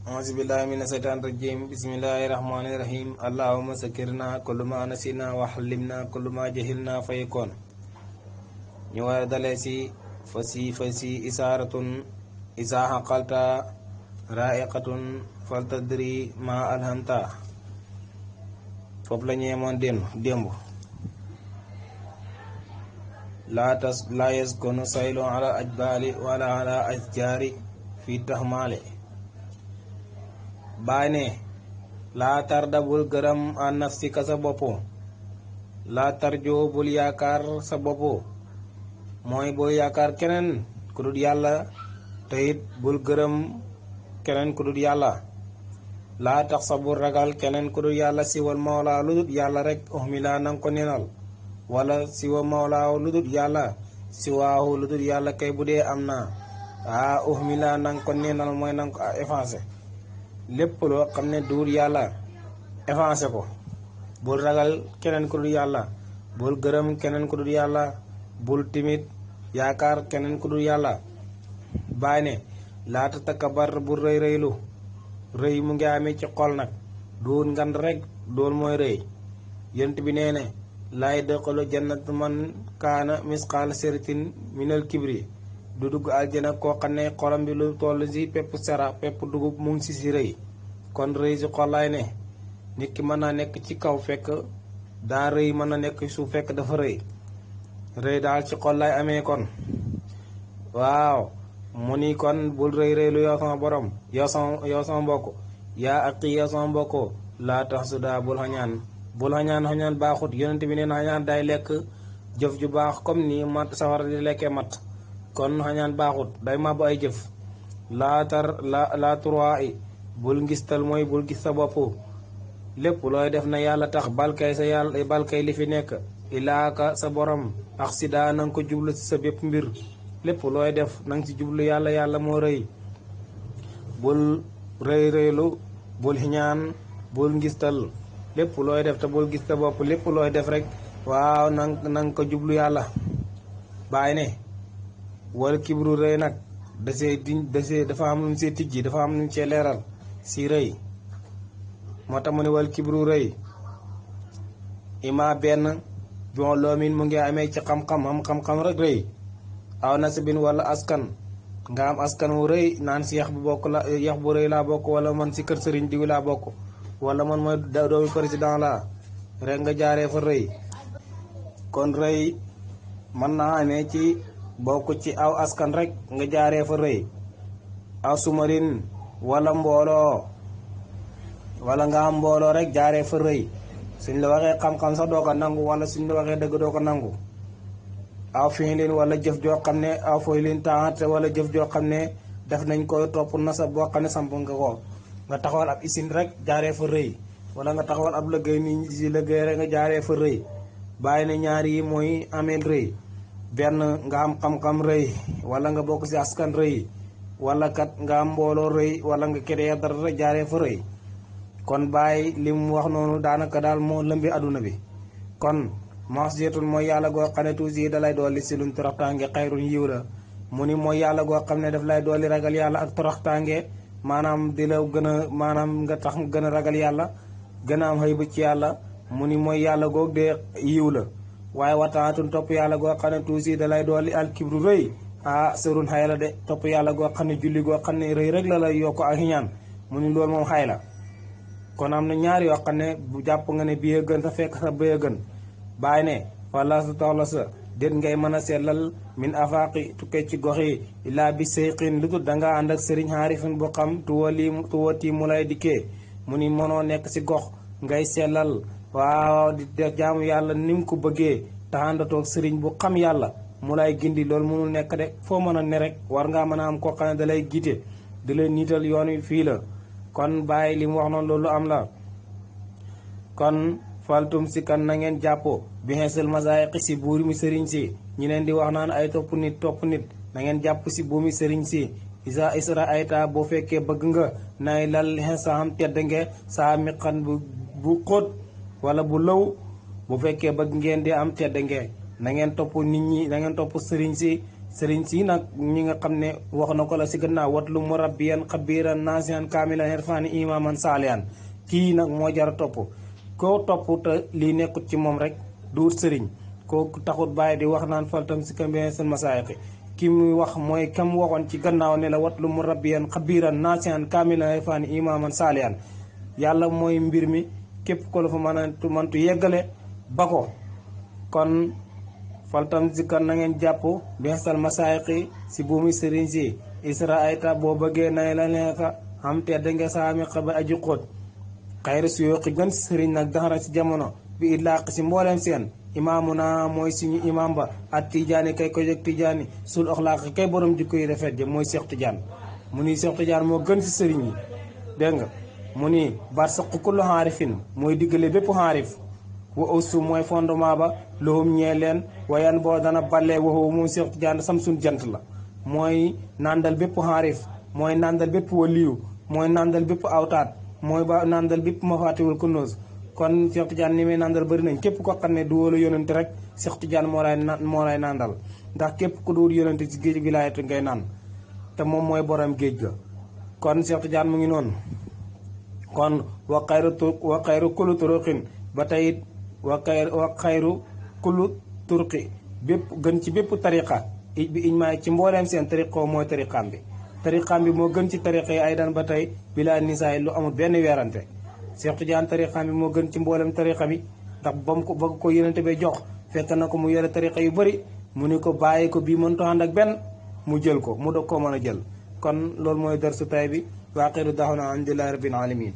أعوذ بالله من الشيطان الرجيم بسم الله الرحمن الرحيم اللهم سكرنا كل ما نسينا وحلمنا كل ما جهلنا فيكون ñu war a dalee si fasi isaaratun isaa xaqalta raiqatun faltadri ma alhamta foofu la ñu yemoon démb laa yaskunu saylu ala ajbali wala ala asjaari fi taxmaale baay ne laa tarda bul gërëm an nafsika sa bopp laa tarjo bul yaakaar sa bopp mooy bul yaakaar keneen ku dul yàlla te it bul gërëm keneen ku dul yàlla laa tax sa bul ragal keneen ku dul yàlla siwal mawlaa lu dul yàlla rek uhmila nanga ko nenal wala siwa mawlaa lu dul yàlla siwaahu lu dul yàlla kay bu dee am na uhmila nanga ko nenal mooy nanga ko effacé lépp loo xam ne duur yàlla effacé ko bul ragal keneen ku dul yàlla bul gërëm keneen ku dul yàlla bul timit yaakaar keneen ku dul yàlla baay ne laata takabar bul rëy rëylu rëy mu ngi amee ci xol nag doon ngand rek doon mooy rëy yent bi nee ne laay dëqalu jannat man kaana misqaal seratin minal kibri du dugg aljana koo xam ne xolam bi lu toll si pepp sera pepp dugub mu ngi si rëy kon rëy si xol laay ne nit ki mën naa nekk ci kaw fekk daa rëy mën na nekk suuf fekk dafa rëy rëy daal ci xol lay amee kon waaw mu ni kon bul rëy rëylu yow sama borom yow sama mbokk yaa aqi yow sama mbokk laa tax su daa bul xañaan baaxut yonent bi neen xañaan day lekk jëf ju baax comme ni mat sawara di lekkee mat kon xañaan baaxut day màbbu ay jëf laa turwaa i bul ngistal mooy bul gis sa bopp lépp looy def na yàlla tax balkay li fi nekk ilaaka sa borom ak sida na nga ko jublu ci sa bépp mbir lépp looy def na nga ci jublu yàlla moo rëy bul rëy rëylu bul xiñaan bul ngistal lépp looy def te bul gis sa bopp lépp looy def rek waaw na nga ko jublu yàlla bàyyi ne wal kibru rëy nag dafa am lu mu see tijji dafa am lu mu see leeral si rëy moo tax mu ne wal kibru rëy ima benn bon loomin mu ngi amee ci xam-xam rek rëy aw nasibin wala askan nga am askan wu rëy naan si yax bu rëy laa bokk wala man si kër sëriñ diw laa bokk wala man mooy doomi président laa rek nga jaaree fa rëy kon rëy mën naa amee ci bokk ci aw askan rek nga jaaree fa rëy aw sumarin wala mbooloo wala nga am mbooloo rek jaaree fa rëy suñ la waxee xam-xam sax doo ko nangu wala suñ la waxee dëgg doo ko nangu aw fiilin wala jëf joo xam ne aw foylin taat wala jëf joo xam ne def nañ ko topp nasa boo xam ne samp nga ko nga taxawal ab isin rek jaaree fa rëy wala nga taxawal ab liggéey ni si liggéey rek nga jaaree fa rëy bàyyi ne ñaar yi mooy ameel rëy benn nga am xam-xam rëy wala nga bokk si askan rëy wala kat nga am mbooloo rëy wala nga créer dara rek jaaree fa rëy kon bàyyi li mu wax noonu daanaka daal moo lëmbi aduna bi kon masjidul mooy yàlla goo xam ne toujours dalay dolli si luñ toroxtaange xayrun yiw la mu ni mooy yàlla goo xam ne daf lay dolli ragal yàlla ak toroxtaange maanaam di la gën a maanaam nga tax gën a ragal yàlla gën a am xëy ba ci yàlla mu ni mooy yàlla goog de yiw la waaye wataatun topp yàlla goo xam ne toujours dalay dolli alkibru rëy sërun xay la de topp yàlla goo xam ne julli goo xam ne rëy rek la lay yokk ak ñaan mu ni loolu moom xay la kon am na ñaar yoo xam ne bu jàpp nga ne bii a gën sa fekk sa bëy a gën bàyyi ne wala sa toxla sa déet ngay mën a seetlal min afaqi tukkee ci gox yi illaa bi seyqin lu dul dangaa ànd ak sëriñ xaarifin bu xam tuwati mu lay dikkee mu ni mënoo nekk si gox ngay seetlal waaw di def jaamu yàlla ni mu ko bëggee taxandatoog sëriñ bu xam yàlla mu lay gindi loolu mënul nekk de foo mën a ne rek war ngaa mën a am koo xam ne da lay gite di lay niital yoon wi fii la kon bàyyi li mu wax noonu loolu am la kon faltum si kan na ngeen jàppoo bi xeesal masaayixi si buuri mi sëriñ si ñi leen di wax naan ay topp nit na ngeen jàpp si buumi sëriñ si isa isra ayta boo fekkee bëgg nga nay lal xesa xam tedd nge saa miqan bu xóot wala bu lëw bu fekkee bëgg ngeen di am tedd nge na ngeen topp nit ñi na ngeen topp sëriñ si sëriñ si nag ñi nga xam ne wax na ko la si gannaaw watlu murabbiyan xabiran nasihan kaamilan irfani imaman saalihan kii nag moo jara topp koo topp te lii nekkut ci moom rek duut sëriñ kooku taxut bàyyi di wax naan faltam si kambien seen masaayiqi ki muy wax mooy kam waxoon ci gannaaw ne la watlu murabbiyan xabiran nasihan kaamilan irfani imaman saalihan yàlla mooy mbir mi képp ko la fa mëntu yeggale ba ko kon faltam zikkar na ngeen jàpp bensal masaayiqi si buumi sëriñ si isra ayta boo bëggee nay la neeka xam tedd nga saami xaba aji xóot xayri suyooxi gën sëriñ nag daxara si jamono bi itlaaq si mbooleem seen imaamu naa mooy suñu imaam ba at tijaani kay ko jóg tijaani sul oxlaaq kay borom jikko yi rafet ja mooy Cheikh Tidiane mu ni Cheikh Tidiane moo gën si sëriñ yi dégg nga mu ni barsaqu kullu xaarifin mooy diggale bépp xaarif wa ussu mooy fondement ba loxum ñee leen wayan boo dana ballee waxu moom Cheikh Tidiane samsun jant la mooy nandal bépp xaarif mooy nandal bépp waliyu mooy nandal bépp awtaat mooy ba nandal bépp mafaatiwul kunnoos kon Cheikh Tidiane ni muy nandal bëri nañ képp ko xam ne du wóolu yonent rek Cheikh Tidiane moo lay nandal ndax képp ku duwul yonent ci géej wilaayatu ngay naan te moom mooy borom géej ga kon Cheikh Tidiane mu ngi noonu kon wa xayru kullu turuqin ba tey wa xayru kullu turqi bépp gën ci bépp tariqa bi ijmaa ci mbooleem seen tariqa mooy tariqaam bi moo gën ci tariqa yi ay daan ba tey bilaa nisaay lu amul benn weerante Cheikh Tidiane tariqaam bi moo gën ci mbooleem tariqa bi ndax bëgg ko yénente bay jox fekk na ko mu yore tariqa yu bëri mu ni ko bàyyi ko bii mënta ànd ak benn mu jël ko mu doog koo mën a jël kon loolu mooy darsu tay bi waaqiru daxuna alhamdulillahi rabbil alamin